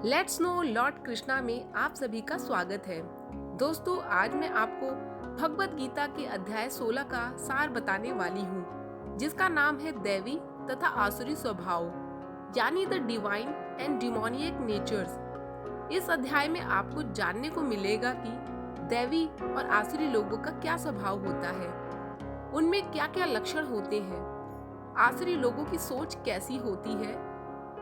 Let's know lord Krishna में आप सभी का स्वागत है। दोस्तों, आज मैं आपको भगवत गीता के अध्याय 16 का सार बताने वाली हूँ, जिसका नाम है दैवी तथा आसुरी स्वभाव, यानी the divine and demoniac natures. इस अध्याय में आपको जानने को मिलेगा कि दैवी और आसुरी लोगों का क्या स्वभाव होता है, उनमें क्या क्या लक्षण होते हैं, आसुरी लोगों की सोच कैसी होती है,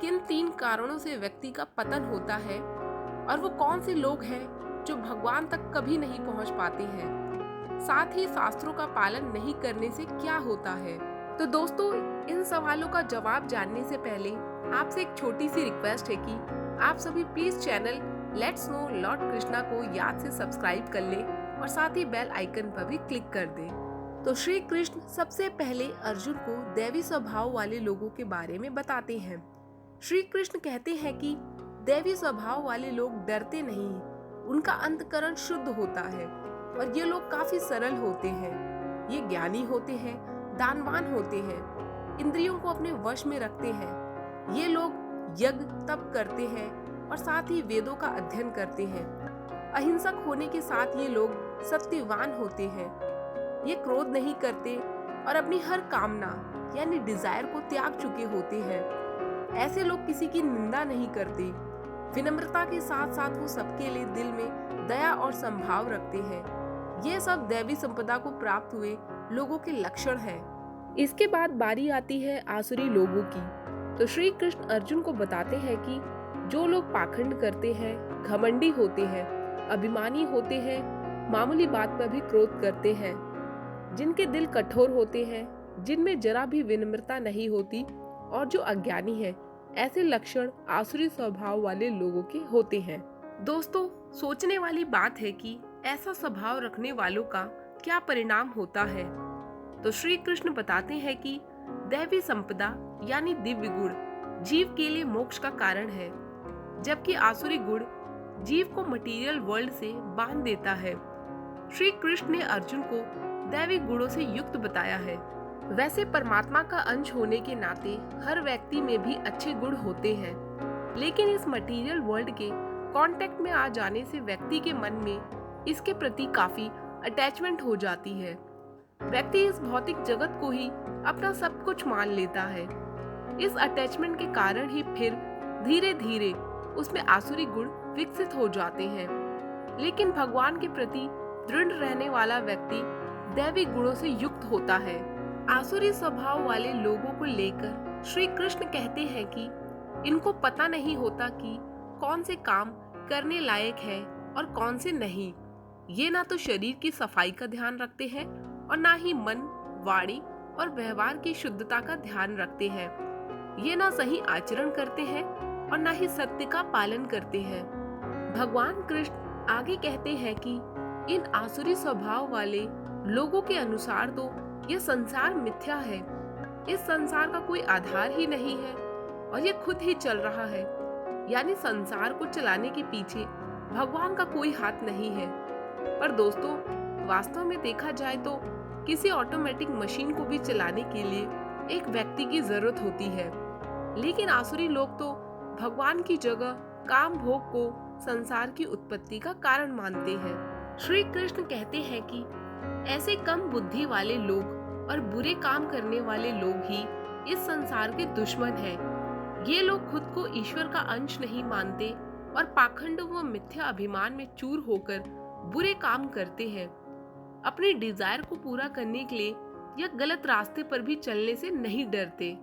किन 3 कारणों से व्यक्ति का पतन होता है और वो कौन से लोग हैं जो भगवान तक कभी नहीं पहुंच पाते हैं। साथ ही शास्त्रों का पालन नहीं करने से क्या होता है। तो दोस्तों, इन सवालों का जवाब जानने से पहले आपसे एक छोटी सी रिक्वेस्ट है कि आप सभी please channel let's know lord Krishna को याद से सब्सक्राइब कर लें और साथ ही बेल आइकन पर भी क्लिक कर दें। तो श्री कृष्ण सबसे पहले अर्जुन को दैवी स्वभाव वाले लोगों के बारे में बताते हैं। श्री कृष्ण कहते हैं कि दैवी स्वभाव वाले लोग डरते नहीं, उनका अंतकरण शुद्ध होता है और ये लोग काफी सरल होते हैं। ये ज्ञानी होते हैं, दानवान होते हैं, इंद्रियों को अपने वश में रखते हैं। ये लोग यज्ञ तप करते हैं और साथ ही वेदों का अध्ययन करते हैं। अहिंसक होने के साथ ये लोग सत्यवान होते हैं। ये क्रोध नहीं करते और अपनी हर कामना यानी डिजायर को त्याग चुके होते हैं। ऐसे लोग किसी की निंदा नहीं करते। विनम्रता के साथ साथ वो सबके लिए दिल में दया और संभाव रखते हैं। ये सब दैवी संपदा को प्राप्त हुए लोगों के लक्षण हैं। इसके बाद बारी आती है आसुरी लोगों की। तो श्री कृष्ण अर्जुन को बताते हैं कि जो लोग पाखंड करते हैं, घमंडी होते हैं, अभिमानी होते हैं, मामूली बात पर भी क्रोध करते हैं, जिनके दिल कठोर होते हैं, जिनमें जरा भी विनम्रता नहीं होती और जो अज्ञानी है, ऐसे लक्षण आसुरी स्वभाव वाले लोगों के होते हैं। दोस्तों, सोचने वाली बात है कि ऐसा स्वभाव रखने वालों का क्या परिणाम होता है। तो श्री कृष्ण बताते हैं कि दैवी संपदा यानी दिव्य गुण जीव के लिए मोक्ष का कारण है, जबकि आसुरी गुण जीव को मटेरियल वर्ल्ड से बांध देता है। श्री कृष्ण ने अर्जुन को दैवी गुणों से युक्त बताया है। वैसे परमात्मा का अंश होने के नाते हर व्यक्ति में भी अच्छे गुण होते हैं, लेकिन इस मटेरियल वर्ल्ड के कांटेक्ट में आ जाने से व्यक्ति के मन में इसके प्रति काफी अटैचमेंट हो जाती है। व्यक्ति इस भौतिक जगत को ही अपना सब कुछ मान लेता है। इस अटैचमेंट के कारण ही फिर धीरे धीरे उसमें आसुरी गुण विकसित हो जाते हैं। लेकिन भगवान के प्रति दृढ़ रहने वाला व्यक्ति दैवी गुणों से युक्त होता है। आसुरी स्वभाव वाले लोगों को लेकर श्री कृष्ण कहते हैं कि इनको पता नहीं होता कि कौन से काम करने लायक है और कौन से नहीं। ये ना तो शरीर की सफाई का ध्यान रखते हैं और ना ही मन, वाणी और व्यवहार की शुद्धता का ध्यान रखते हैं। ये ना सही आचरण करते हैं और ना ही सत्य का पालन करते हैं। भगवान कृष्ण आगे कहते हैं कि इन आसुरी स्वभाव वाले लोगों के अनुसार तो यह संसार मिथ्या है। इस संसार का कोई आधार ही नहीं है और ये खुद ही चल रहा है, यानी संसार को चलाने के पीछे भगवान का कोई हाथ नहीं है। पर दोस्तों, वास्तव में देखा जाए तो किसी ऑटोमेटिक मशीन को भी चलाने के लिए एक व्यक्ति की जरूरत होती है। लेकिन आसुरी लोग तो भगवान की जगह काम भोग को संसार की उत्पत्ति का कारण मानते हैं। श्री कृष्ण कहते हैं कि ऐसे कम बुद्धि वाले लोग और बुरे काम करने वाले लोग ही इस संसार के दुश्मन हैं। ये लोग खुद को ईश्वर का अंश नहीं मानते और पाखंड व मिथ्या अभिमान में चूर होकर बुरे काम करते हैं। अपनी डिजायर को पूरा करने के लिए या गलत रास्ते पर भी चलने से नहीं डरते।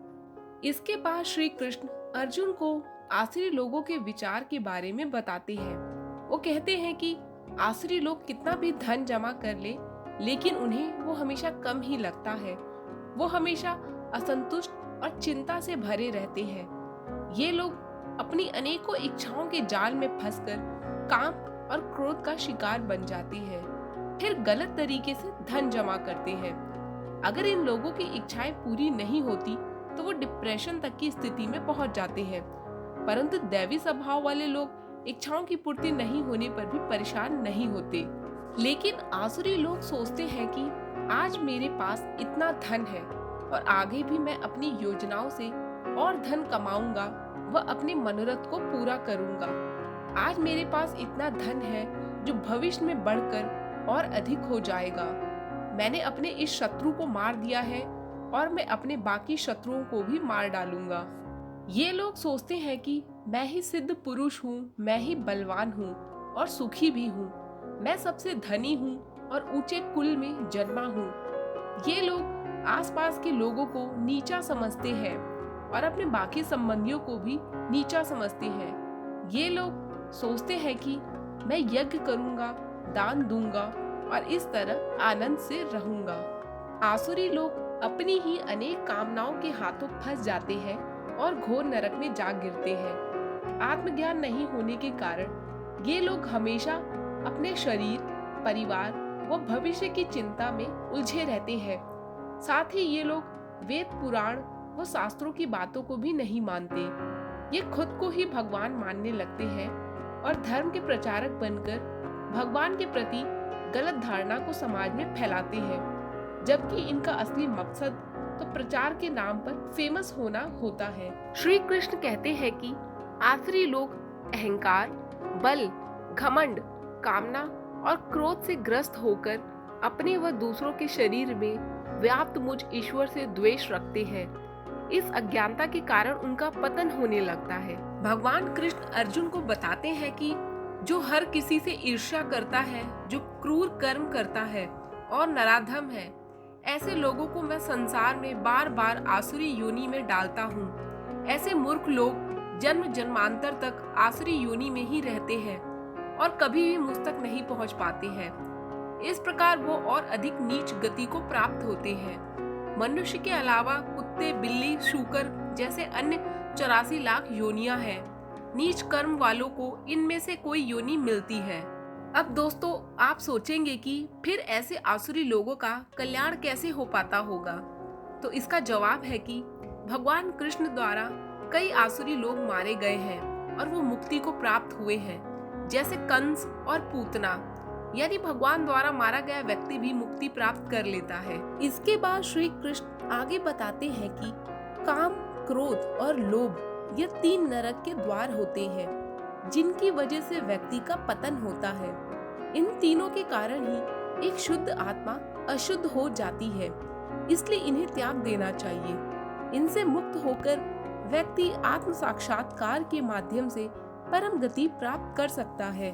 इसके बाद श्री कृष्ण अर्जुन को आसुरी लोगों के विचार के बारे में बताते हैं। वो कहते हैं कि आसुरी लोग कितना भी धन जमा कर ले, लेकिन उन्हें वो हमेशा कम ही लगता है। वो हमेशा असंतुष्ट और चिंता से भरे रहते हैं। ये लोग अपनी अनेकों इच्छाओं के जाल में फंसकर काम और क्रोध का शिकार बन जाते हैं, फिर गलत तरीके से धन जमा करते हैं। अगर इन लोगों की इच्छाएं पूरी नहीं होती तो वो डिप्रेशन तक की स्थिति में पहुंच जाते हैं। परंतु दैवी स्वभाव वाले लोग इच्छाओं की पूर्ति नहीं होने पर भी परेशान नहीं होते। लेकिन आसुरी लोग सोचते हैं कि आज मेरे पास इतना धन है और आगे भी मैं अपनी योजनाओं से और धन कमाऊंगा व अपने मनोरथ को पूरा करूंगा। आज मेरे पास इतना धन है जो भविष्य में बढ़कर और अधिक हो जाएगा। मैंने अपने इस शत्रु को मार दिया है और मैं अपने बाकी शत्रुओं को भी मार डालूंगा। ये लोग सोचते हैं कि मैं ही सिद्ध पुरुष हूँ, मैं ही बलवान हूँ और सुखी भी हूँ, मैं सबसे धनी हूँ और ऊंचे कुल में जन्मा हूँ। ये लोग आसपास के लोगों को नीचा समझते हैं और अपने बाकी संबंधियों को भी नीचा समझते हैं। ये लोग सोचते हैं कि मैं यज्ञ करूंगा, दान दूंगा और इस तरह आनंद से रहूंगा। आसुरी लोग अपनी ही अनेक कामनाओं के हाथों फंस जाते हैं और घोर नरक में जा गिरते हैं। आत्मज्ञान नहीं होने के कारण ये लोग हमेशा अपने शरीर, परिवार व भविष्य की चिंता में उलझे रहते हैं। साथ ही ये लोग वेद, पुराण व शास्त्रों की बातों को भी नहीं मानते। ये खुद को ही भगवान मानने लगते हैं और धर्म के प्रचारक बनकर भगवान के प्रति गलत धारणा को समाज में फैलाते हैं, जबकि इनका असली मकसद तो प्रचार के नाम पर फेमस होना होता है। श्री कृष्ण कहते हैं कि आसुरी लोग अहंकार, बल, घमंड, कामना और क्रोध से ग्रस्त होकर अपने व दूसरों के शरीर में व्याप्त मुझ ईश्वर से द्वेष रखते हैं। इस अज्ञानता के कारण उनका पतन होने लगता है। भगवान कृष्ण अर्जुन को बताते हैं कि जो हर किसी से ईर्ष्या करता है, जो क्रूर कर्म करता है और नराधम है, ऐसे लोगों को मैं संसार में बार बार आसुरी योनि में डालता हूँ। ऐसे मूर्ख लोग जन्म जन्मांतर तक आसुरी योनि में ही रहते हैं और कभी भी मुझ तक नहीं पहुँच पाते हैं। इस प्रकार वो और अधिक नीच गति को प्राप्त होते हैं। मनुष्य के अलावा कुत्ते, बिल्ली, शूकर जैसे अन्य 84 लाख योनियां हैं। नीच कर्म वालों को इनमें से कोई योनि मिलती है। अब दोस्तों, आप सोचेंगे कि फिर ऐसे आसुरी लोगों का कल्याण कैसे हो पाता होगा? तो इसका जवाब है कि भगवान कृष्ण द्वारा कई आसुरी लोग मारे गए हैं और वो मुक्ति को प्राप्त हुए हैं, जैसे कंस और पूतना। यानी भगवान द्वारा मारा गया व्यक्ति भी मुक्ति प्राप्त कर लेता है। इसके बाद श्री कृष्ण आगे बताते हैं कि काम, क्रोध और लोभ ये 3 नरक के द्वार होते हैं, जिनकी वजह से व्यक्ति का पतन होता है। इन तीनों के कारण ही एक शुद्ध आत्मा अशुद्ध हो जाती है, इसलिए इन्हें त्याग देना चाहिए। इनसे मुक्त होकर व्यक्ति आत्म साक्षात्कार के माध्यम से परम गति प्राप्त कर सकता है।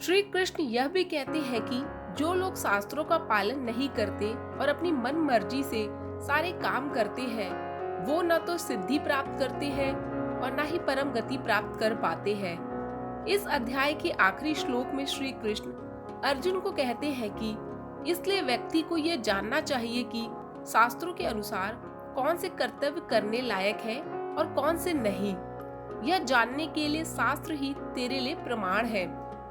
श्री कृष्ण यह भी कहते हैं कि जो लोग शास्त्रों का पालन नहीं करते और अपनी मन मर्जी से सारे काम करते हैं, वो न तो सिद्धि प्राप्त करते हैं और न ही परम गति प्राप्त कर पाते हैं। इस अध्याय के आखिरी श्लोक में श्री कृष्ण अर्जुन को कहते हैं कि इसलिए व्यक्ति को यह जानना चाहिए कि शास्त्रों के अनुसार कौन से कर्तव्य करने लायक है और कौन से नहीं। यह जानने के लिए शास्त्र ही तेरे लिए प्रमाण है।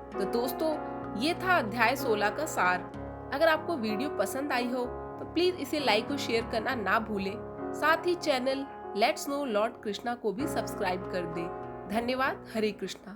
तो दोस्तों, ये था अध्याय 16 का सार। अगर आपको वीडियो पसंद आई हो तो प्लीज इसे लाइक और शेयर करना ना भूलें। साथ ही channel let's know lord Krishna को भी सब्सक्राइब कर दें। धन्यवाद। हरे कृष्णा।